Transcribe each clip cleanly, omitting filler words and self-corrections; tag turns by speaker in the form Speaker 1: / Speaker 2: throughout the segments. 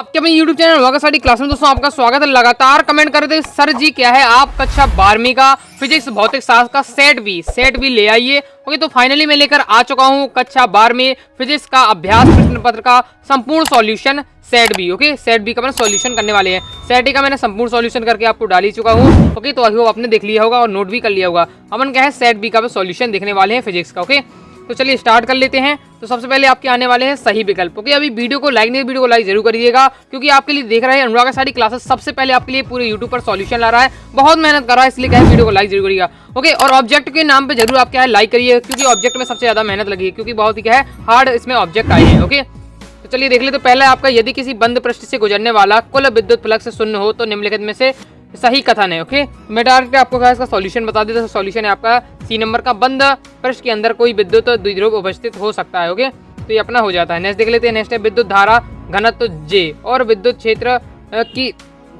Speaker 1: आपके अपने YouTube channel वाका साडी क्लास में दोस्तों आपका स्वागत है। लगातार कमेंट कर रहे थे सर जी क्या है आप कक्षा 12वीं का फिजिक्स भौतिक शास्त्र का सेट बी ले आइए। ओके, तो फाइनली मैं लेकर आ चुका हूँ कक्षा 12वीं फिजिक्स का अभ्यास प्रश्न पत्र का संपूर्ण solution set B. Okay, set B का मैंने सॉल्यूशन करने वाले हैं। सेट ए का मैंने संपूर्ण सॉल्यूशन करके आपको डाल ही चुका हूँ। ओके, तो आई होप आपने देख लिया होगा और नोट भी कर लिया होगा। अपन क्या है सेट बी का सॉल्यूशन देखने वाले हैं फिजिक्स का। ओके, तो चलिए स्टार्ट कर लेते हैं। तो सबसे पहले आपके आने वाले हैं सही विकल्प। ओके, अभी वीडियो को लाइक नहीं, वीडियो को लाइक जरूर करिएगा क्योंकि आपके लिए देख रहे हैं अनुराग सारी क्लासेस सबसे पहले आपके लिए पूरे यूट्यूब पर सॉल्यूशन ला रहा है। बहुत मेहनत कर रहा है, इसलिए क्या है वीडियो को लाइक जरूर करिएगा। ओके, और ऑब्जेक्ट के नाम पे जरूर आप क्या है लाइक करिए क्योंकि ऑब्जेक्ट में सबसे ज्यादा मेहनत लगी है क्योंकि बहुत ही क्या है हार्ड इसमें ऑब्जेक्ट आए हैं। ओके, तो चलिए देख ले। तो पहला आपका यदि किसी बंद पृष्ठ से गुजरने वाला कुल विद्युत फ्लक्स शून्य हो तो निम्नलिखित में से सही कथन है। ओके, मैं डायरेक्ट आपको क्या इसका सॉल्यूशन बता देता हूं। सॉल्यूशन है आपका सी नंबर का, बंद पृष्ठ के अंदर कोई विद्युत द्विध्रुव उपस्थित हो सकता है। ओके, तो ये अपना हो जाता है। नेक्स्ट देख लेते हैं। नेक्स्ट है विद्युत धारा घनत्व जे और विद्युत क्षेत्र की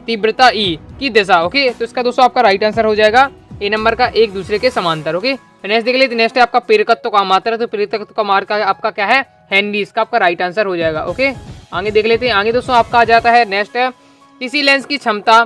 Speaker 1: तीव्रता ई की दिशा। ओके, तो इसका दोस्तों आपका राइट आंसर हो जाएगा ए नंबर का, एक दूसरे के समांतर। ओके, नेक्स्ट देख लेते हैं। नेक्स्ट है आपका प्रेरकत्व का मात्रा, तो प्रेरकत्व का मात्रा आपका क्या है हेनरी, इसका आपका राइट आंसर हो जाएगा। ओके, आगे देख लेते हैं। आगे दोस्तों आपका आ जाता है नेक्स्ट है किसी लेंस की क्षमता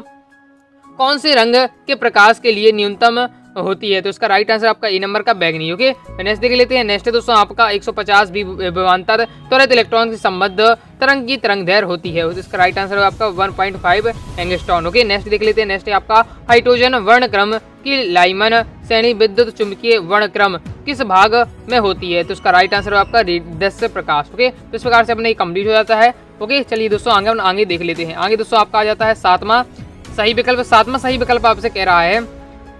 Speaker 1: कौन से रंग के प्रकाश के लिए न्यूनतम होती है, तो इसका राइट आंसर आपका ए नंबर का बैगनी। ओके, नेक्स्ट देख लेते हैं। नेक्स्ट है दोस्तों आपका 150 विभवांतर त्वरित इलेक्ट्रॉन से संबद्ध तरंग की तरंग दैर्घ्य होती है, तो इसका राइट आंसर आपका 1.5 एंगस्ट्रॉन। ओके, नेक्स्ट देख लेते हैं। नेक्स्ट है आपका हाइड्रोजन वर्णक्रम की लाइमन श्रेणी विद्युत चुंबकीय वर्णक्रम किस भाग में होती है, तो इसका राइट आंसर आपका दृश्य प्रकाश। ओके, तो इस प्रकार से अपने कंप्लीट हो जाता है। ओके, चलिए दोस्तों आगे देख लेते हैं। आगे दोस्तों आपका आ जाता है सातवां सही विकल्प। सातवां सही विकल्प आपसे कह रहा है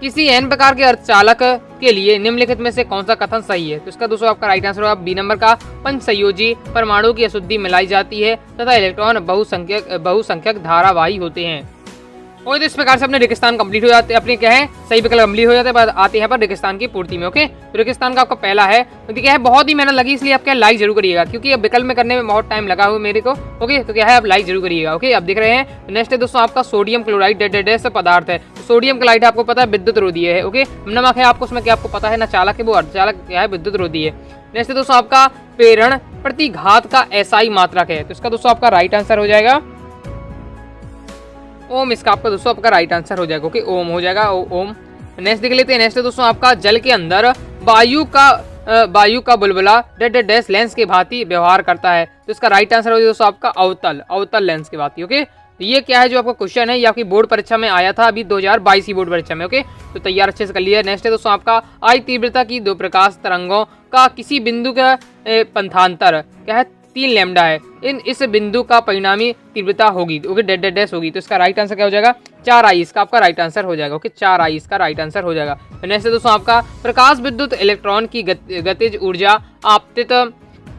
Speaker 1: किसी एन प्रकार के अर्धचालक के लिए निम्नलिखित में से कौन सा कथन सही है, तो इसका दोस्तों आपका राइट आंसर होगा बी नंबर का, पंच संयोजी परमाणु की अशुद्धि मिलाई जाती है तथा इलेक्ट्रॉन बहुसंख्यक धारावाही होते हैं। और तो इस प्रकार से अपने रेगिस्तान कंप्लीट हो जाते हैं, अपने क्या है सही विकल्प कंप्लीट हो जाते हैं। बाद आते हैं पर रेगिस्तान की पूर्ति में। ओके, तो रेगिस्तान का आपका पहला है, तो क्या है बहुत ही मेहनत लगी इसलिए आप क्या लाइक जरूर करिएगा क्योंकि अब विकल्प में करने में बहुत टाइम लगा हुआ मेरे को। ओके, तो क्या है आप लाइक जरूर करिएगा। ओके, अब देख रहे हैं। नेक्स्ट है दोस्तों आपका सोडियम क्लोराइड डेडेडेस पदार्थ है, सोडियम क्लोराइड आपको पता है विद्युत रोधी है। ओके, नमक है आपको उसमें क्या आपको पता है ना चालक है, वो अर्धचालक क्या है विद्युत रोधी है। नेक्स्ट है दोस्तों आपका प्रेरण प्रतिघात का एसआई मात्रक है, तो इसका दोस्तों आपका राइट आंसर हो जाएगा ओम, इसका आपका दोस्तों आपका राइट आंसर हो जाएगा। ओके, ओम हो जाएगा ओम। नेक्स्ट देख लेते हैं। नेक्स्ट है दोस्तों आपका जल के अंदर वायु का बुलबुला डैश लेंस के भांति व्यवहार करता है, तो इसका राइट आंसर हो जाएगा दोस्तों आपका अवतल लेंस के भांति। ओके, तो ये क्या है जो आपका क्वेश्चन है ये आपकी बोर्ड परीक्षा में आया था अभी 2022 की बोर्ड परीक्षा में। ओके, तो तैयार अच्छे से कर लिया। नेक्स्ट है दोस्तों आपका आई तीव्रता की दो प्रकाश तरंगों का किसी बिंदु का पंथांतर क्या है 3 लैम्डा है, इस बिंदु का परिणामी तीव्रता होगी। ओके, डैश होगी, तो इसका राइट आंसर क्या हो जाएगा 4i, इसका आपका राइट आंसर हो जाएगा। ओके, 4i इसका राइट आंसर हो जाएगा। नेक्स्ट है दोस्तों आपका प्रकाश विद्युत इलेक्ट्रॉन की गतिज ऊर्जा आपतित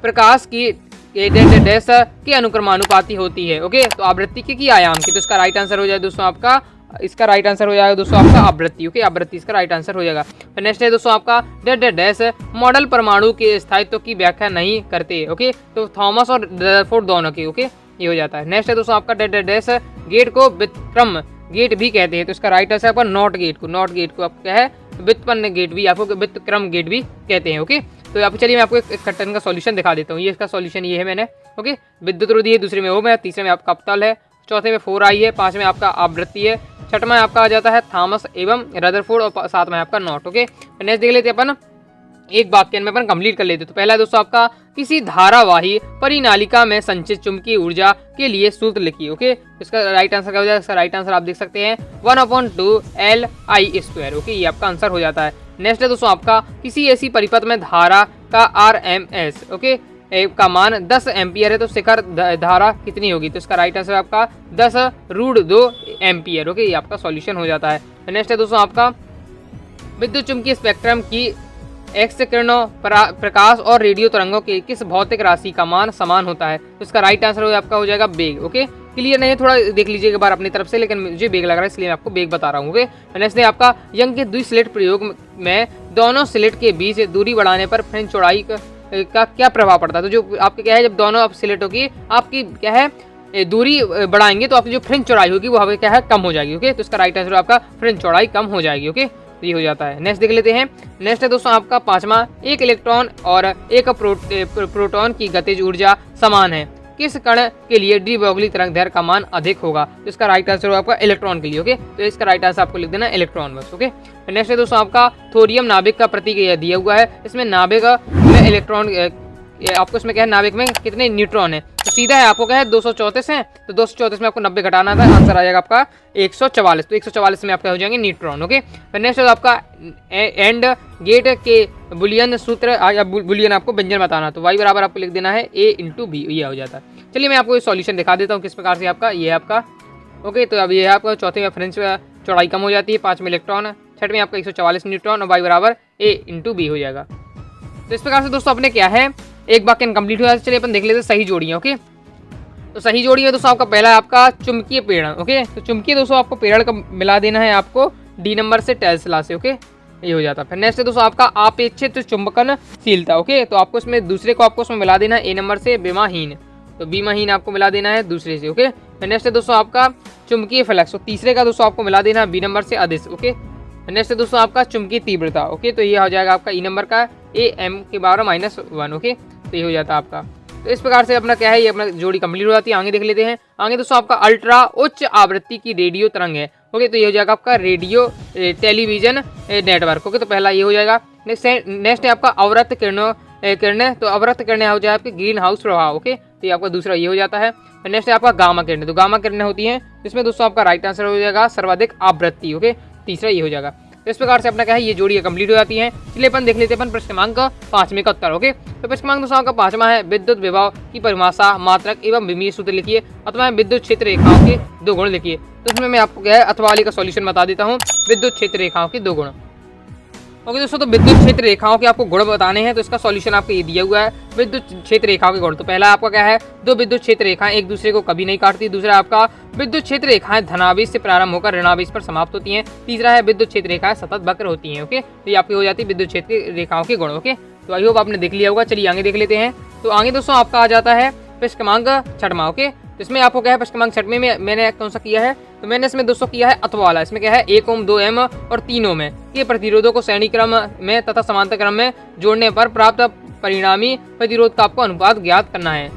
Speaker 1: प्रकाश की डैश के अनुक्रमानुपाती होती है। ओके, तो आवृत्ति की आयाम की, तो इसका राइट आंसर हो जाएगा दोस्तों आपका, इसका राइट आंसर हो जाएगा दोस्तों आपका आवृत्ति। ओके, आवृत्ति इसका राइट आंसर हो जाएगा। नेक्स्ट है दोस्तों आपका डैश मॉडल परमाणु के स्थायित्व की व्याख्या नहीं करते। ओके, तो थॉमस और रदरफोर्ड दोनों की। ओके, ये हो जाता है। नेक्स्ट है दोस्तों आपका डैश गेट को व्युत्क्रम गेट भी कहते हैं, तो इसका राइट आंसर आपका नॉट गेट को आप क्या है व्युत्पन्न गेट भी, आपको व्युत्क्रम गेट भी कहते हैं। ओके, तो आप चलिए मैं आपको एक कटन का सॉल्यूशन दिखा देता हूँ। ये इसका सॉल्यूशन ये है मैंने। ओके, विद्युत रोधी है, दूसरे में ओम है, तीसरे में आपका अवतल है, चौथे में 4i है, पांचवें में आपका आवृत्ति है, छठवां में आपका आ जाता है थॉमस एवं रदरफोर्ड और सातवां में आपका नॉट। ओके, नेक्स्ट देख लेते हैं अपन एक वाक्य में अपन कंप्लीट कर लेते हैं। तो पहला है दोस्तों आपका किसी धारावाही परिनालिका में संचित चुंबकीय ऊर्जा के लिए सूत्र लिखिए। ओके, इसका राइट आंसर क्या हो जाएगा, इसका राइट आंसर आप देख सकते हैं 1/2 LI²। ओके, ये आपका आंसर हो जाता है। नेक्स्ट है दोस्तों आपका किसी ऐसी परिपथ में धारा का RMS ओके का मान 10 एम्पियर है तो शिखर धारा कितनी होगी, तो इसका राइट आंसर आपका 10√2 एम्पियर। ओके, ये आपका सॉल्यूशन हो जाता है। नेक्स्ट है दोस्तों आपका विद्युत चुंबकीय स्पेक्ट्रम की एक्स किरणों प्रकाश और रेडियो तरंगों के किस भौतिक राशि का मान समान होता है, तो इसका राइट आंसर आपका हो जाएगा बेग। ओके, क्लियर नहीं है थोड़ा देख लीजिए एक बार अपनी तरफ से, लेकिन मुझे बेग लग रहा है इसलिए मैं आपको बेग बता रहा हूँ। ओके, नेक्स्ट है आपका यंग के द्विस्लिट प्रयोग में दोनों स्लिट के बीच दूरी बढ़ाने पर फ्रिंज चौड़ाई का क्या प्रभाव पड़ता है, तो जो आपके क्या है जब दोनों आप स्लिटों की आपकी क्या है दूरी बढ़ाएंगे तो आपकी जो फ्रिंज चौड़ाई होगी वो क्या है कम हो जाएगी। ओके, तो इसका राइट आंसर आपका फ्रिंज चौड़ाई कम हो जाएगी। ओके, तो ये हो जाता है। नेक्स्ट देख लेते हैं। नेक्स्ट है दोस्तों आपका पांचवा, एक इलेक्ट्रॉन और एक प्रोटॉन की गतिज ऊर्जा समान है, किस कण के लिए डी ब्रोगली तरंग दैर्घ्य का मान अधिक होगा? तो इसका राइट आंसर होगा आपका इलेक्ट्रॉन के लिए। ओके, तो इसका राइट आंसर आपको लिख देना इलेक्ट्रॉन बस। ओके, नेक्स्ट है दोस्तों आपका थोरियम नाभिक का प्रतीक दिया हुआ है। इसमें नाभिक में इलेक्ट्रॉन आपको इसमें क्या है, नाभिक में कितने न्यूट्रॉन है? तो सीधा है, आपको क्या है 234 है, तो 234 में आपको 90 घटाना था, आंसर आ जाएगा आपका 144। तो 144 में आपका हो जाएंगे न्यूट्रॉन। ओके, फिर नेक्स्ट आपका एंड गेट के बुलियन सूत्र या बुलियन आपको व्यंजन बताना। तो y बराबर आपको लिख देना है a इंटू बी, ये हो जाता है। चलिए मैं आपको ये सॉल्यूशन दिखा देता हूँ किस प्रकार से आपका ये आपका। ओके, तो अब ये आपका चौथे में फ्रेंच चौड़ाई कम हो जाती है, 5 में इलेक्ट्रॉन, छठ में आपका 144 न्यूट्रॉन और y बराबर a इंटू बी हो जाएगा। तो इस प्रकार से दोस्तों अपने क्या है एक वाक्य कंप्लीट हो जाता है। चलिए अपन देख लेते हैं सही जोड़ियाँ। ओके, तो सही जोड़ी है दोस्तों आपका पहला आपका चुंबकीय प्रेरण। ओके, तो चुंबकीय दोस्तों आपको प्रेरण का मिला देना है आपको डी नंबर से टेस्ला से। ओके, ये हो जाता है। फिर नेक्स्ट है दोस्तों आपका आपेक्षित चुंबकनशीलता। ओके, तो आपको इसमें दूसरे को आपको इसमें मिला देना है ए नंबर से विमाहीन, तो बीमाहीन आपको मिला देना है दूसरे से। ओके, फिर नेक्स्ट है दोस्तों आपका चुंबकीय फ्लक्स, तो तीसरे का दोस्तों आपको मिला देना है बी नंबर से अदिश। ओके, नेक्स्ट है दोस्तों आपका चुंबकीय तीव्रता। ओके, तो ये हो जाएगा आपका ई नंबर का ए एम के बराबर -1। ओके, तो ये हो जाता है आपका। तो इस प्रकार से अपना क्या है ये अपना जोड़ी कंप्लीट हो जाती है। आगे देख लेते हैं। आगे दोस्तों आपका अल्ट्रा उच्च आवृत्ति की रेडियो तरंग है। ओके, तो ये हो जाएगा आपका रेडियो टेलीविजन नेटवर्क। ओके, तो पहला ये हो जाएगा। नेक्स्ट है आपका अवरक्त किरणें, तो अवरक्त किरणें हो जाए आपके ग्रीन हाउस प्रभाव। ओके, तो ये आपका दूसरा ये हो जाता है। नेक्स्ट है आपका गामा किरणें, तो गामा किरणें होती हैं जिसमें दोस्तों आपका राइट आंसर हो जाएगा सर्वाधिक आवृत्ति। ओके, तीसरा ये हो जाएगा। तो इस प्रकार से अपना क्या है ये जोड़ी कंप्लीट हो जाती है। चलिए अपन देख लेते हैं अपन प्रश्न क्रमांक 5 का उत्तर। ओके, तो प्रश्न क्रमांक दोस्तों आपका 5वां है विद्युत विभव की परिभाषा मात्रक एवं विमीय सूत्र लिखिए अथवा विद्युत क्षेत्र रेखाओं के 2 गुण लिखिए। तो इसमें मैं आपको क्या है अथवा वाली का सॉल्यूशन बता देता हूँ, विद्युत क्षेत्र रेखाओं के 2 गुण। ओके दोस्तों, तो विद्युत क्षेत्र रेखाओं के आपको गुण बताने हैं, तो इसका सॉल्यूशन आपको ये दिया हुआ है विद्युत क्षेत्र रेखाओं के गुण। तो पहला आपका क्या है, दो विद्युत क्षेत्र रेखाएं एक दूसरे को कभी नहीं काटती। दूसरा आपका विद्युत क्षेत्र रेखाएं धनावेश से प्रारंभ होकर ऋणावेश पर समाप्त होती हैं। तीसरा है विद्युत क्षेत्र रेखाएं सतत वक्र होती हैं। ओके, तो ये आपकी हो जाती है विद्युत क्षेत्र रेखाओं के गुण। ओके, तो आई होप आपने देख लिया होगा। चलिए आगे देख लेते हैं। तो आगे दोस्तों आपका आ जाता है प्रश्न क्रमांक 6वां। ओके, इसमें आपको क्या है प्रश्न क्रमांक 6 में मैंने कौन सा किया है, तो मैंने इसमें दोस्तों किया है अथवा वाला। इसमें क्या है 1 ओम 2 एम और 3 ओम है ये प्रतिरोधों को श्रेणी क्रम में तथा समांतर क्रम में जोड़ने पर प्राप्त परिणामी प्रतिरोध का आपको अनुपात ज्ञात करना है।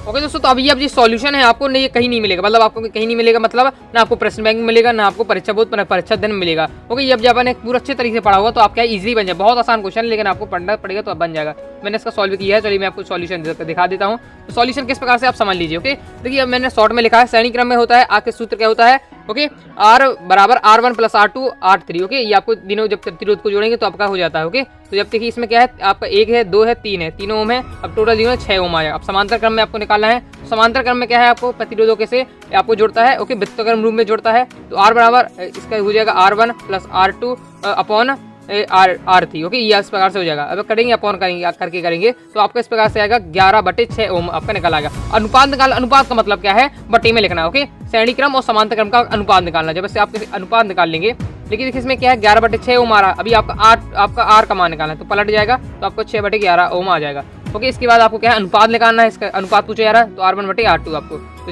Speaker 1: ओके दोस्तों, तो अभी अब ये सॉल्यूशन है आपको नहीं, कहीं नहीं मिलेगा, मतलब आपको कहीं नहीं मिलेगा, मतलब ना आपको प्रश्न बैंक में मिलेगा ना आपको परीक्षा बोध परीक्षा दिन में मिलेगा। ओके, ये अब जब आपने पूरा अच्छे तरीके से पढ़ा होगा तो आप क्या इजीली बन जाए। बहुत आसान क्वेश्चन, लेकिन आपको पढ़ना पड़ेगा तो अब बन जाएगा। मैंने इसका सॉल्व किया है, चलिए मैं आपको सॉल्यूशन दिखा देता हूँ। तो सॉल्यूशन किस प्रकार से आप समझ लीजिए। ओके, देखिए अब मैंने शॉर्ट में लिखा है श्रेणी क्रम में होता है आपके सूत्र क्या होता है। ओके, R बराबर R1 + R2 R3। ओके, ये आपको दिनों जब प्रतिरोध को जोड़ेंगे तो आपका हो जाता है। ओके, तो जब देखिए इसमें क्या है आपका 1 है 2 है 3 है 3 ओम है, अब टोटल दिनों 6 ओम आया। अब समांतर क्रम में आपको निकालना है। समांतर क्रम में क्या है आपको प्रतिरोधों के से आपको जोड़ता है। ओके, वृत्तक्रम रूप में जोड़ता है। तो R बराबर इसका हो जाएगा R1 + R2 upon R3। Okay, ये इस प्रकार से हो जाएगा। अब करेंगे अपॉन करके करेंगे तो आपका इस प्रकार से आएगा 11/6 ओम आपका निकल आएगा। अनुपात निकाल, अनुपात का मतलब क्या है बटे में लिखना है। ओके, श्रेणी क्रम और समांतर क्रम का अनुपात निकालना। जब से आप अनुपात निकाल लेंगे, लेकिन देखिए इसमें क्या है 11/6 ओम आ रहा है। अभी आपका R का मान निकालना है, तो पलट जाएगा तो आपको 6/11 ओम आ जाएगा। ओके, इसके बाद आपको क्या है अनुपात निकालना है। इसका अनुपात पूछा जा रहा है तो R1/R2 आपको, तो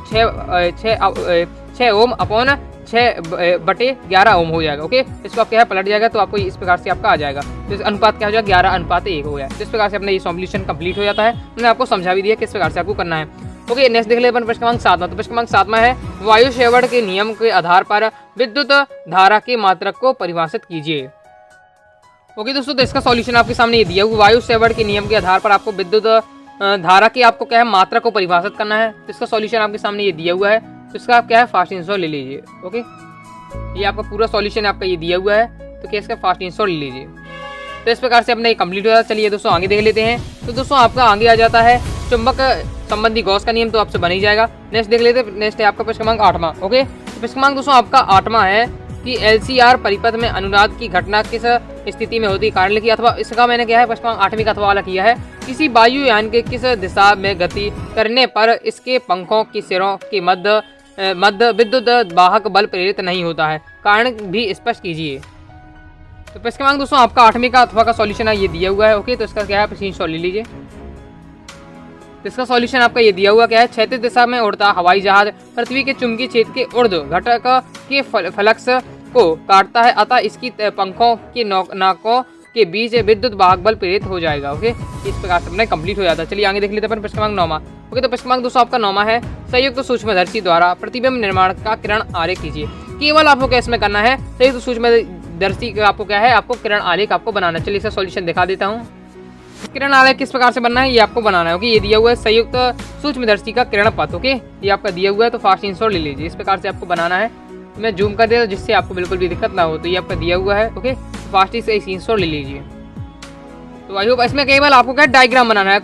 Speaker 1: 6 ओम अपॉन 6/11 ओम हो जाएगा। ओके, इसको आप क्या है पलट जाएगा तो आपको इस प्रकार से आपका आ जाएगा। तो इस अनुपात क्या हो जाएगा 11:1 हो गया। तो इस प्रकार से अपना ये सॉल्यूशन कंप्लीट हो जाता है। मैंने आपको समझा भी दिया किस प्रकार से आपको करना है। ओके, नेक्स्ट देख ले अपन प्रश्न क्रमांक 7। तो प्रश्न क्रमांक 7 है वायु सेवड़ के नियम के आधार पर विद्युत धारा के मात्रक को परिभाषित कीजिए। ओके दोस्तों, तो इसका सॉल्यूशन आपके सामने ये दिया हुआ। वायु सेवड़ के नियम के आधार पर आपको विद्युत धारा की आपको क्या है मात्रा को परिभाषित करना है। तो इसका सॉल्यूशन आपके सामने ये दिया हुआ है। तो इसका आप क्या है फास्ट आंसर ले लीजिए। ओके, ये आपका पूरा सॉल्यूशन आपका ये दिया हुआ है, तो क्या इसका फास्ट आंसर ले लीजिए। तो इस प्रकार से अपना ये कंप्लीट हो जाता है। चलिए दोस्तों आगे देख लेते हैं। तो दोस्तों आपका आगे आ जाता है चुंबक संबंधी गॉस का नियम, तो आपसे बन ही जाएगा। नेक्स्ट देख लेते हैं। नेक्स्ट है आपका प्रश्न क्रमांक 8वां। ओके, तो प्रश्न क्रमांक दोस्तों आपका 8वां है कि LCR परिपथ में अनुनाद की घटना किस स्थिति में होती है कारण लिखिए। अथवा इसका मैंने क्या है प्रश्न क्रमांक 8वीं का अथवा वाला किया है। किसी वायुयान के किस दिशा में गति करने पर इसके पंखों की सिरों के मध्य विद्युत वाहक बल प्रेरित नहीं होता है, कारण भी स्पष्ट कीजिए। तो प्रश्न क्रमांक दोस्तों आपका 8वीं का अथवा का सॉल्यूशन है ये दिया हुआ है। ओके, तो इसका क्या है प्रश्न सॉल्व ले लीजिए। तो इसका सॉल्यूशन आपका ये दिया हुआ क्या है क्षैतिज दिशा में उड़ता हवाई जहाज पृथ्वी के चुंबकीय क्षेत्र के ऊर्ध्व घटक के फ्लक्स को काटता है, अतः इसकी पंखों के नाकों के बीच विद्युत वाहक बल प्रेरित हो जाएगा। ओके, इस प्रकार से अपना कंप्लीट हो जाता है। चलिए आगे देख लेते हैं प्रश्न क्रमांक 9वां। ओके, तो प्रश्न क्रमांक दोस्तों आपका 9वां है, संयुक्त सूक्ष्मदर्शी द्वारा प्रतिबिंब निर्माण का किरण आरेख कीजिए। केवल आपको क्या इसमें करना है, संयुक्त सूक्ष्मदर्शी का आपको क्या है, आपको किरण आरेख आपको बनाना है। चलिए इसका सॉल्यूशन दिखा देता हूँ। किरण आलेख किस प्रकार से बनना है ये आपको बनाना है। ओके, ये दिया हुआ है संयुक्त सूक्ष्मदर्शी का किरण पथ। ओके, ये आपका दिया हुआ है, तो फास्ट स्क्रीनशॉट ले लीजिए। इस प्रकार से आपको बनाना है। मैं जूम कर देता हूं जिससे आपको बिल्कुल भी दिक्कत ना हो। तो ये आपका दिया हुआ है। ओके, फास्ट से स्क्रीनशॉट ले लीजिए। तो आई होप इसमें केवल आपको क्या डायग्राम बनाना है।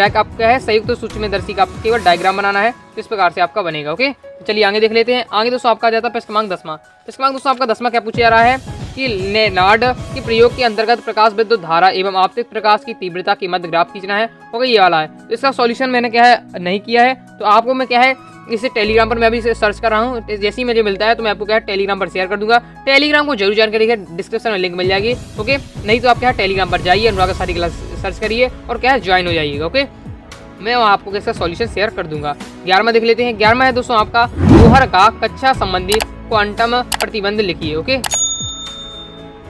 Speaker 1: आपको क्या है, संयुक्त सूक्ष्मदर्शी का आपको केवल डायग्राम बनाना है। तो इस प्रकार से आपका बनेगा। ओके, तो चलिए आगे देख लेते हैं। आगे दोस्तों आपका आ जाता है प्रश्न क्रमांक 10वां। प्रश्न क्रमांक दोस्तों आपका 10वां क्या पूछा जा रहा है कि लेनार्ड के प्रयोग के अंतर्गत प्रकाश विद्युत धारा एवं आपतित प्रकाश की तीव्रता के मध्य ग्राफ खींचना है। ओके, ये वाला है। तो इसका सॉल्यूशन मैंने क्या है नहीं किया है, तो आपको मैं क्या है इसे टेलीग्राम पर मैं अभी सर्च कर रहा हूँ। जैसे ही मुझे मिलता है तो मैं आपको क्या है टेलीग्राम पर शेयर कर दूंगा। टेलीग्राम को जरूर जानकारी है, डिस्क्रिप्शन में लिंक मिल जाएगी। ओके, नहीं तो आप क्या है टेलीग्राम पर जाइए, अनुराग सारी क्लास सर्च करिए और क्या है ज्वाइन हो जाइएगा। ओके, मैं वहाँ आपको इसका सॉल्यूशन शेयर कर दूंगा। 11वां देख लेते हैं। 11वां है दोस्तों आपका बोहर का कक्षा संबंधी क्वांटम प्रतिबंध लिखिए। ओके,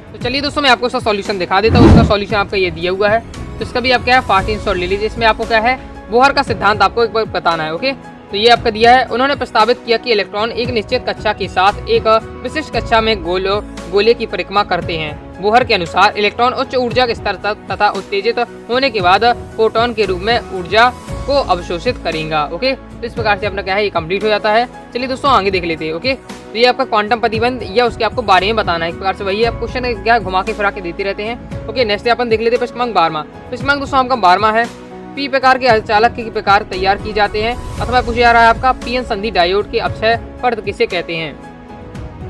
Speaker 1: तो चलिए दोस्तों मैं आपको इसका सॉल्यूशन दिखा देता हूँ। इसका सॉल्यूशन आपका ये दिया हुआ है, तो इसका भी आप क्या है फास्ट स्क्रीनशॉट ले लीजिए। इसमें आपको क्या है बोहर का सिद्धांत आपको एक बार बताना है। ओके, तो ये आपका दिया है। उन्होंने प्रस्तावित किया कि इलेक्ट्रॉन एक निश्चित कक्षा के साथ एक विशिष्ट कक्षा में गोले की परिक्रमा करते हैं। बोहर के अनुसार इलेक्ट्रॉन उच्च ऊर्जा के स्तर तथा उत्तेजित होने के बाद फोटोन के रूप में ऊर्जा को अवशोषित करेगा। ओके, तो इस प्रकार से अपना क्या है ये कंप्लीट हो जाता है। चलिए दोस्तों आगे देख लेते हैं। ओके, तो ये आपका क्वांटम प्रतिबंध या उसके आपको बारे में बताना है। एक प्रकार से वही है, क्वेश्चन क्या घुमा के फिरा के देते रहते हैं। ओके, नेक्स्ट अपन देख लेते हैं प्रश्न क्रमांक 12वां। प्रश्न क्रमांक दोस्तों आपका 12वां है, पी प्रकार के अर्धचालक के प्रकार तैयार की जाते हैं अथवा पूछा जा रहा है आपका पीएन संधि डायोड के अपक्षय पर्द किसे कहते हैं।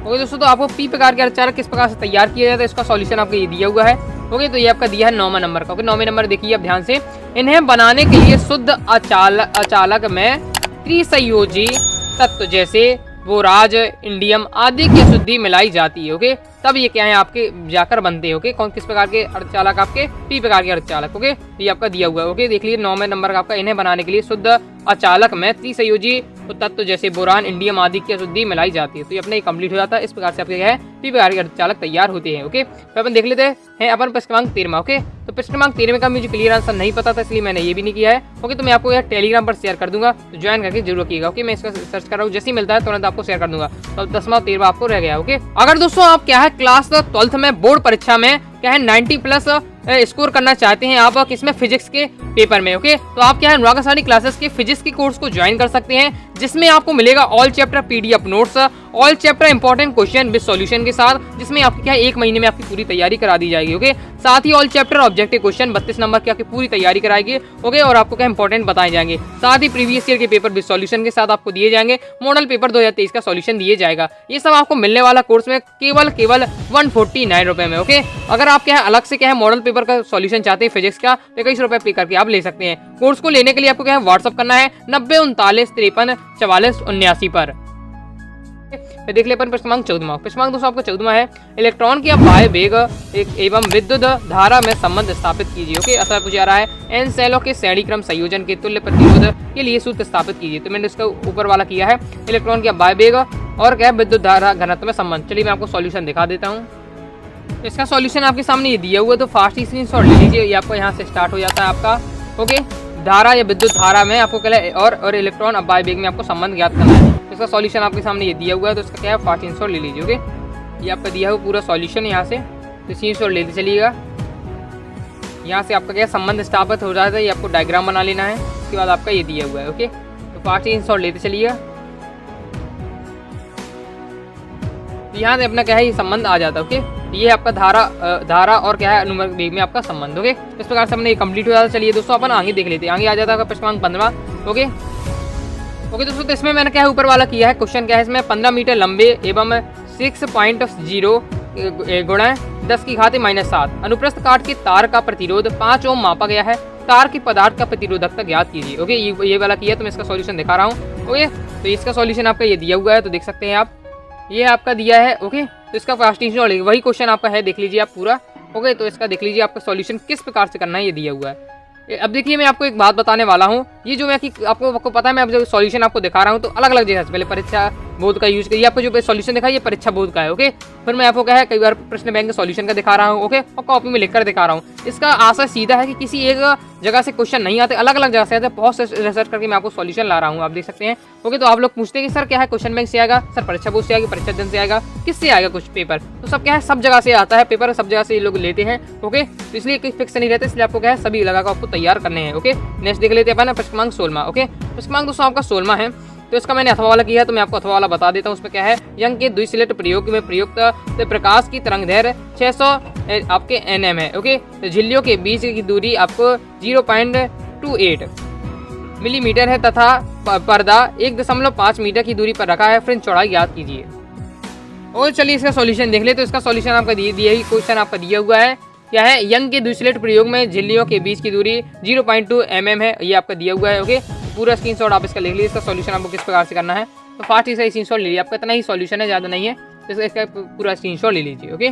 Speaker 1: ओके दोस्तों, तो आपको पी प्रकार के अर्धचालक किस प्रकार से तैयार किया जाता है इसका सॉल्यूशन आपको ये दिया हुआ है। ओके, तो ये आपका दिया है 9वां नंबर का। ओके, 9वें नंबर देखिए आप ध्यान से। इन्हें बनाने के लिए शुद्ध अचालक में त्रिसंयोजी तत्व जैसे बोराज, इंडियम आदि की अशुद्धि मिलाई जाती है। ओके, तब ये क्या है आपके जाकर बनते हैं। ओके, कौन किस प्रकार के अर्धचालक आपके पी प्रकार के अर्धचालक। ओके, ये आपका दिया हुआ है। ओके, देख लीजिए 9वें नंबर का आपका इन्हें बनाने के लिए शुद्ध अचालक में त्रिसंयोजी तत्व जैसे बोरान, इंडियम आदि की अशुद्धि मिलाई जाती है। तो ये अपने कंप्लीट हो जाता है। इस प्रकार से आपके क्या है पी प्रकार के अर्धचालक तैयार होते हैं। ओके, तो अपन देख लेते हैं अपन प्रश्न क्रमांक 13वां। ओके, तो प्रश्न क्रमांक 13वें का मुझे क्लियर आंसर नहीं पता था, इसलिए मैंने ये भी नहीं किया है। ओके, तो मैं आपको यह टेलीग्राम पर शेयर कर दूंगा, तो ज्वाइन करके जरूर रखिएगा। ओके, मैं इसका सर्च कर रहा हूँ, जैसे ही मिलता है तुरंत आपको शेयर कर दूंगा। तो 10वां 13वां आपको रह गया। ओके, अगर दोस्तों आप क्या है क्लास 12th में बोर्ड परीक्षा में क्या है 90+ स्कोर करना चाहते हैं आप किसमें फिजिक्स के पेपर में। ओके, तो आप क्या है अनुराग सारी क्लासेस के फिजिक्स के कोर्स को ज्वाइन कर सकते हैं, जिसमें आपको मिलेगा all chapter PDF notes, all chapter important question with solution के साथ, जिसमें आपकी क्या है 1 महीने में आपकी पूरी तैयारी करा दी जाएगी। ओके, साथ ही all chapter objective question 32 number की आपकी पूरी तैयारी कराएगी। ओके, और आपको क्या इंपॉर्टेंट बताए जाएंगे। साथ ही प्रीवियस ईयर के पेपर विद सॉल्यूशन के साथ आपको दिए जाएंगे। मॉडल पेपर 2023 का सॉल्यूशन दिए जाएगा। ये सब आपको मिलने वाला कोर्स में केवल 149 रुपए में। ओके, अगर आप क्या है अलग से क्या है मॉडल पेपर का सॉल्यूशन चाहते हैं फिजिक्स का, तो 21 रुपए पे करके आप ले सकते हैं। कोर्स को लेने के लिए आपको क्या है व्हाट्सअप करना है 90 39 53 44 79 पर। देख ले अपन प्रश्न क्रमांक 14वां। प्रश्न क्रमांक दोस्तों आपका 14वां है, इलेक्ट्रॉन की बाह्य वेग एवं विद्युत धारा में संबंध स्थापित कीजिए। ओके, अथवा पूछा जा रहा है एन सेलों के श्रेणी क्रम संयोजन के तुल्य प्रतिरोध के लिए सूत्र स्थापित कीजिए। तो मैंने इसका ऊपर वाला किया है, इलेक्ट्रॉन की बाह्य वेग और क्या विद्युत धारा घनत्व में संबंध। चलिए मैं आपको सॉल्यूशन दिखा देता हूँ। इसका सॉल्यूशन आपके सामने ये दिया हुआ है, तो फास्ट स्क्रीनशॉट ले लीजिए। ये आपको यहाँ से स्टार्ट हो जाता है आपका। ओके, धारा या विद्युत धारा में आपको क्या और इलेक्ट्रॉन अब बाह्य वेग में आपको संबंध ज्ञात करना है। तो इसका सॉल्यूशन आपके सामने ये दिया हुआ है, तो इसका क्या है फास्ट स्क्रीनशॉट ले लीजिए। ओके, ये आपका दिया हुआ पूरा सॉल्यूशन यहाँ से, तो स्क्रीनशॉट लेते चलिएगा। यहाँ से आपका क्या संबंध स्थापित हो जाता है, ये आपको डायग्राम बना लेना है। उसके बाद आपका ये दिया हुआ है। ओके, तो फास्ट स्क्रीनशॉट लेते चलिएगा। यहाँ से अपना क्या है ये संबंध आ जाता है। ओके, ये आपका धारा और क्या है अनुवर्त वेग में आपका संबंध। ओके, इस प्रकार से हमने ये कंप्लीट हो जाता है। चलिए दोस्तों अपन आगे देख लेते हैं। आगे आ जाता है प्रश्न क्रमांक 15वां। ओके दोस्तों, तो इसमें मैंने क्या है ऊपर वाला किया है क्वेश्चन क्या है इसमें 15 मीटर लंबे एवं 6.0 गुणा 10 की घात -7 अनुप्रस्थ काट के तार का प्रतिरोध 5 ओम मापा गया है। तार के पदार्थ का प्रतिरोधकता ज्ञात कीजिए। ओके, ये वाला किया, तो मैं इसका सॉल्यूशन दिखा रहा हूँ। ओके, तो इसका सॉल्यूशन आपका ये दिया हुआ है, तो देख सकते हैं आप, ये आपका दिया है। ओके, तो इसका फास्ट स्क्रीनशॉट वही क्वेश्चन आपका है, देख लीजिए आप पूरा। ओके, तो इसका देख लीजिए आपका सॉल्यूशन किस प्रकार से करना है ये दिया हुआ है। अब देखिए मैं आपको एक बात बताने वाला हूँ, ये जो मैं आपको पता है मैं अब जब सॉल्यूशन आपको दिखा रहा हूँ तो अलग अलग जगह से पहले परीक्षा बोध का यूज करिए। आपको जो सॉल्यूशन दिखा ये परीक्षा बोध का है। ओके, फिर मैं आपको क्या है कई बार प्रश्न बैंक के सॉल्यूशन का दिखा रहा हूँ। ओके, और कॉपी में लिखकर दिखा रहा हूँ। इसका आशय सीधा है कि किसी एक जगह से क्वेश्चन नहीं आते, अलग अलग जगह से आते, बहुत से रिसर्च करके मैं आपको सॉल्यूशन ला रहा हूँ, आप देख सकते हैं। ओके, तो आप लोग पूछते हैं कि सर क्या है क्वेश्चन बैंक से आएगा, सर परीक्षा बोध से आएगा, परीक्षा जन से आएगा, किससे आएगा कुछ पेपर, तो सब क्या है सब जगह से आता है पेपर, सब जगह से ये लोग लेते हैं। ओके, तो इसलिए कोई फिक्स नहीं रहता, इसलिए आपको क्या है सभी लगा को आपको तैयार करने हैं। ओके, नेक्स्ट देख लेते हैं अपन प्रश्न क्रमांक 16। ओके, प्रश्न क्रमांक दोस्तों आपका 16 है, तो इसका मैंने अथवा वाला किया है, तो मैं आपको अथवा वाला बता देता हूँ। उसमें क्या है, यंग के द्विस्लेट प्रयोग में प्रयुक्त प्रकाश की तरंगदैर्घ्य 600 आपके nm है। ओके, तो झिल्लियों के बीच की दूरी आपको 0.28 मिलीमीटर है तथा पर्दा 1.5 मीटर की दूरी पर रखा है। फ्रिंज चौड़ाई याद कीजिए। और चलिए इसका सॉल्यूशन देख ले। तो इसका सॉल्यूशन आपका दिया ही क्वेश्चन आपका दिया हुआ है, क्या है, यंग के द्विस्लेट प्रयोग में झिल्लियों के बीच की दूरी 0.2 mm है, ये आपका दिया हुआ है। ओके, पूरा स्क्रीनशॉट आप इसका लिख लीजिए। इसका सॉल्यूशन आपको किस प्रकार से करना है, तो फास्ट इसका स्क्रीनशॉट ले लीजिए। आपका इतना ही सॉल्यूशन है, ज़्यादा नहीं है, तो इसका पूरा स्क्रीनशॉट ले लीजिए। ओके,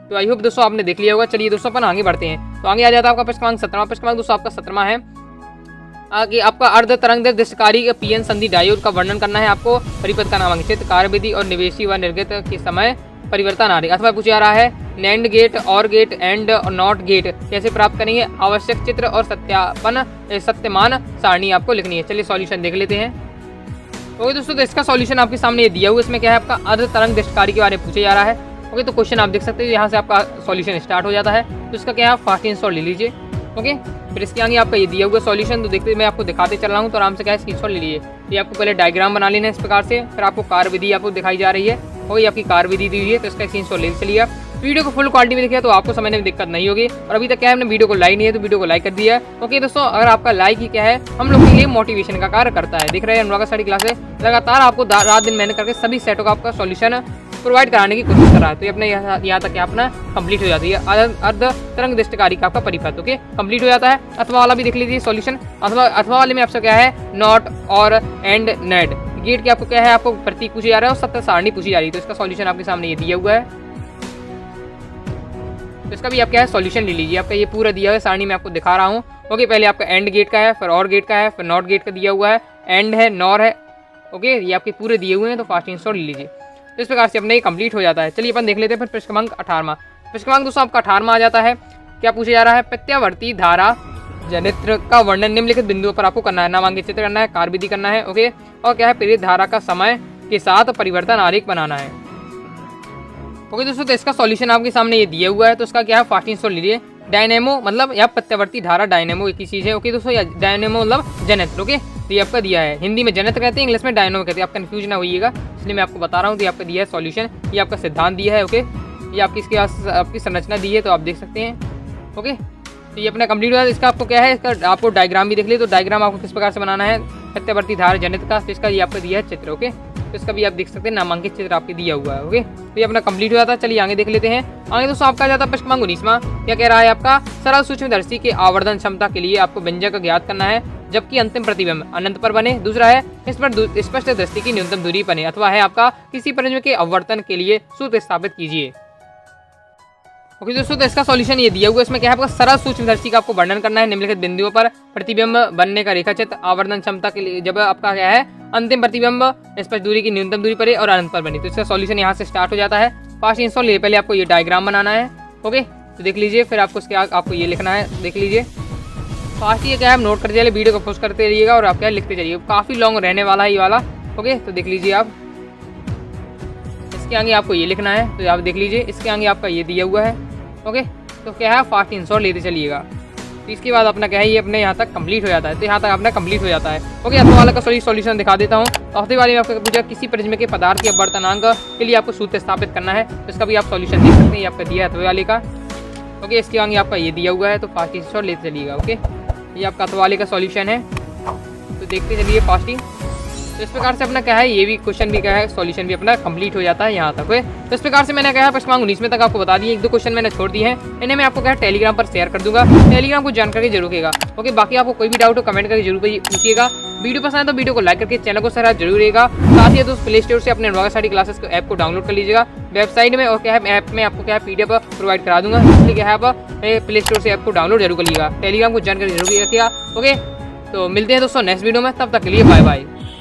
Speaker 1: तो आई होप दोस्तों आपने देख लिया होगा। चलिए दोस्तों अपन आगे बढ़ते हैं। तो आगे आ जाता है आपका प्रश्न क्रमांक 17। प्रश्न क्रमांक दोस्तों आपका 17 है, आगे आपका अर्ध तरंगदैर्घ्य दृश्यकारी पीएन संधि डायोड का वर्णन करना है। आपको परिपथ का नामांकित, कार्यविधि और निवेशी व निर्गत के समय परिवर्तन आ रही, अथवा पूछा जा रहा है नैंड गेट, और गेट, एंड और नॉट गेट कैसे प्राप्त करेंगे, आवश्यक चित्र और सत्यमान सारणी आपको लिखनी है। चलिए सॉल्यूशन देख लेते हैं। ओके दोस्तों, तो इसका सॉल्यूशन आपके सामने ये दिया हुआ, इसमें क्या है आपका अर्ध तरंग दृश्यकारी के बारे में पूछा जा रहा है। ओके, तो क्वेश्चन आप देख सकते हैं, यहाँ से आपका सॉल्यूशन स्टार्ट हो जाता है। तो इसका क्या है, फास्ट स्क्रीनशॉट ले लीजिए। ओके, फिर इसके आगे आपका ये दिया हुआ सॉल्यूशन, तो देखते मैं आपको दिखाते चल रहा हूँ, तो आराम से क्या है स्क्रीनशॉट ले लीजिए। ये आपको पहले डायग्राम बना लेना है इस प्रकार से, फिर आपको कार्यविधि आपको दिखाई जा रही है, और ये आपकी कार्यविधि दी हुई है, तो इसका स्क्रीनशॉट ले चलिए। वीडियो को फुल क्वालिटी में देखिए तो आपको समझने में दिक्कत नहीं होगी। और अभी तक क्या है हमने वीडियो को लाइक नहीं है, तो वीडियो को लाइक कर दिया है। ओके दोस्तों, अगर आपका लाइक ही क्या है हम लोग के लिए मोटिवेशन का कार्य करता है। दिख रहे हैं अनुराग स्टडी क्लासेस लगातार आपको रात दिन मेहनत करके सभी सेटों का आपका सॉल्यूशन प्रोवाइड कराने की कोशिश कर रहा है। तो ये अपने यहाँ तक अपना कंप्लीट हो जाती है। अर्ध तरंग दृष्टिकारी का आपका परिपथ ओके कंप्लीट हो जाता है। अथवा वाला भी देख लीजिए सॉल्यूशन। अथवा वाले में आपसे क्या है, नॉट और एंड नेट गेट के आपको क्या है, आपको प्रतीक पूछे जा रहा है और सत्य सारणी पूछी जा रही है। तो इसका सॉल्यूशन आपके सामने ये दिया हुआ है, तो इसका भी आप क्या है सॉल्यूशन ले लीजिए। आपका ये पूरा दिया हुआ है, सारणी में आपको दिखा रहा हूँ। ओके, पहले आपका एंड गेट का है, फिर और गेट का है, फिर नॉट गेट का दिया हुआ है, एंड है, नॉर है। ओके, ये आपके पूरे दिए हुए हैं, तो फास्ट इंस्टॉल ले लीजिए। तो इस प्रकार से अपने ये कंप्लीट हो जाता है। चलिए अपन देख लेते हैं फिर प्रश्न क्रमांक 18। प्रश्न क्रमांक दोस्तों आपका 18 आ जाता है। क्या पूछा जा रहा है, प्रत्यावर्ती धारा जनित्र का वर्णन निम्नलिखित बिंदुओं पर आपको करना है। नामांकित चित्र करना है, कार्यविधि करना है। ओके, और क्या है, प्रेरित धारा का समय के साथ परिवर्तन आरेख बनाना है। ओके दोस्तों, तो इसका सॉल्यूशन आपके सामने ये दिया हुआ है। तो इसका क्या है, फास्ट इंस्टॉल लीजिए। डायनेमो मतलब या प्रत्यावर्ती धारा, डायनेमो एक ही चीज़ है। ओके दोस्तों, या डायनेमो मतलब जनित्र। ओके, तो ये आपका दिया है, हिंदी में जनित्र कहते हैं, इंग्लिश में डायनेमो कहते हैं। आप कंफ्यूज ना होइएगा, इसलिए मैं आपको बता रहा हूँ। तो ये आपका दिया है सॉल्यूशन, ये आपका सिद्धांत दिया है। ओके, ये आपकी इसके आपकी संरचना दी है, तो आप देख सकते हैं। ओके, तो ये अपना कंप्लीट हुआ। इसका आपको क्या है, इसका आपको डायग्राम भी देख लीजिए। तो डायग्राम आपको किस प्रकार से बनाना है, प्रत्यावर्ती धारा जनित्र का। तो इसका ये आपका दिया है चित्र। ओके, तो इसका भी आप देख सकते हैं, नामांकित चित्र आपके दिया हुआ है। ओके, तो ये अपना कंप्लीट हो जाता है। चलिए आगे देख लेते हैं। आगे दोस्तों आपका जाता है प्रश्न क्रमांक 19। क्या कह रहा है, आपका सरल सूक्ष्मदर्शी के आवर्धन क्षमता के लिए आपको व्यंजक ज्ञात करना है जबकि अंतिम प्रतिबिंब अनंत पर बने। दूसरा है, इस पर स्पष्ट दृष्टि की न्यूनतम दूरी बने। अथवा है आपका किसी प्रतिबिंब के अवर्तन के लिए सूत्र स्थापित कीजिए। ओके दोस्तों, तो इसका सॉल्यूशन ये दिया हुआ है। इसमें क्या है, आपका सरल सूक्ष्मदर्शी का आपको वर्णन करना है। निम्नलिखित बिंदुओं पर प्रतिबिंब बनने का रेखाचित्र आवर्धन क्षमता के लिए जब आपका क्या है, अंतिम प्रतिबिंब स्पष्ट दूरी की न्यूनतम दूरी पर और अनंत पर बनी। तो इसका सॉल्यूशन यहाँ से स्टार्ट हो जाता है। फास्ट इंस्टॉल लिए पहले आपको ये डायग्राम बनाना है। ओके, तो देख लीजिए, फिर आपको इसके आपको ये लिखना है, देख लीजिए। फास्ट ये क्या है, आप नोट करते चलिए, वीडियो को पोस्ट करते रहिएगा और आप क्या लिखते चलिए, काफ़ी लॉन्ग रहने वाला है ये वाला। ओके, तो देख लीजिए आप, इसके आगे आपको ये लिखना है, तो आप देख लीजिए, इसके आगे आपका ये दिया हुआ है। ओके, तो क्या है, फास्ट इंस्टॉल लेते चलिएगा। तो इसके बाद अपना क्या है, ये अपने यहाँ तक कंप्लीट हो जाता है। तो यहाँ तक अपना कंप्लीट हो जाता है। ओके, अथवा वाला का सॉल्यूशन दिखा देता हूँ। अथवा वाले में आपको पूछा किसी प्रिज्म के पदार्थ के अपवर्तनांक के लिए आपको सूत्र स्थापित करना है। तो इसका भी आप सॉल्यूशन देख सकते हैं, ये आपका दिया है अथवा वाले का। ओके, इसके आगे आपका ये दिया हुआ है, तो फास्ट इंस्टॉल लेते चलिएगा। ओके, ये आपका अथवा वाले का सॉल्यूशन है, तो देखते चलिए फास्टिंग। तो इस प्रकार से अपना क्या है, ये भी क्वेश्चन भी क्या है, सॉल्यूशन भी अपना कंप्लीट हो जाता है यहाँ तक। तो इस प्रकार से मैंने क्या है प्रश्न क्रमांक 19 में तक आपको बता दिए। एक दो क्वेश्चन मैंने छोड़ दिए हैं, इन्हें मैं आपको क्या है टेलीग्राम पर शेयर कर दूंगा। टेलीग्राम को जानकारी जरूर रखेगा। ओके, बाकी आपको कोई भी डाउट हो कमेंट करके जरूर पूछिएगा। वीडियो पसंद है तो वीडियो को लाइक करके चैनल को सब्सक्राइब जरूर रहेगा। साथ ही दोस्तों प्ले स्टोर से अपने अनुराग स्टडी क्लासेस को ऐप को डाउनलोड कर लीजिएगा वेबसाइट में। और क्या है, ऐप में आपको क्या है PDF प्रोवाइड करा दूंगा, इसलिए क्या है आप प्ले स्टोर से ऐप को डाउनलोड जरूर कर लीजिएगा। टेलीग्राम को जानकारी जरूर रखिएगा। ओके, तो मिलते हैं दोस्तों नेक्स्ट वीडियो में, तब तक के लिए बाय बाय।